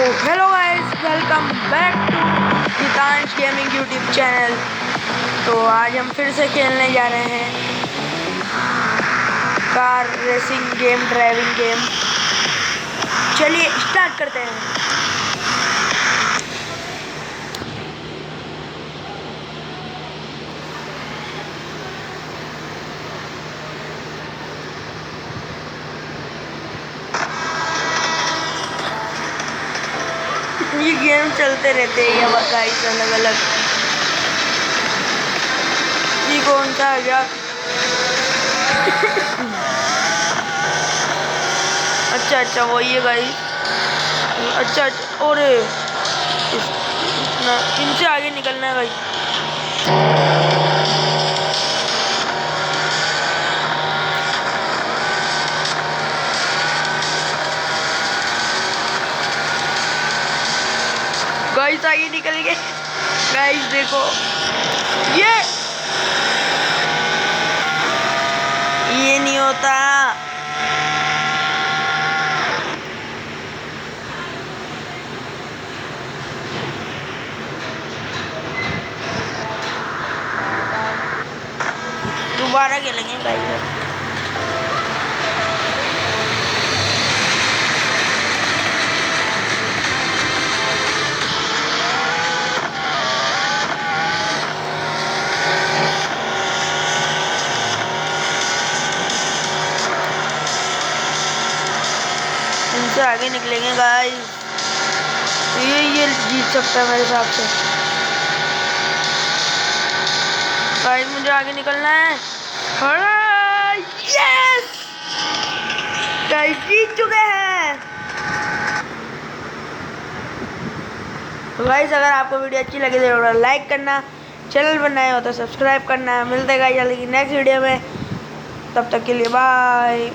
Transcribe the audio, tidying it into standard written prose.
Hello guys, welcome back to Geetansh gaming YouTube channel. तो आज हम फिर से खेलने जा रहे हैं car racing game, driving game. चलिए स्टार्ट करते हैं। ये गेम चलते रहते हैं या गाइस अलग अलग। ये कौन सा आ गया? अच्छा वही है गाइस। अच्छा और इनसे आगे निकलना है गाइस। गाइस आगे निकल गए। गाइस देखो ये नहीं होता। दोबारा खेलेंगे गाइस। इनसे आगे निकलेंगे गाइस। ये जीत सकता है मेरे हिसाब से। गाइस मुझे आगे निकलना है। यस गाइस, जीत चुके हैं। तो गाइस अगर आपको वीडियो अच्छी लगे तो लाइक करना, चैनल पर नए हो तो सब्सक्राइब करना। मिलते हैं गाइस जल्दी की नेक्स्ट वीडियो में। तब तक के लिए बाय।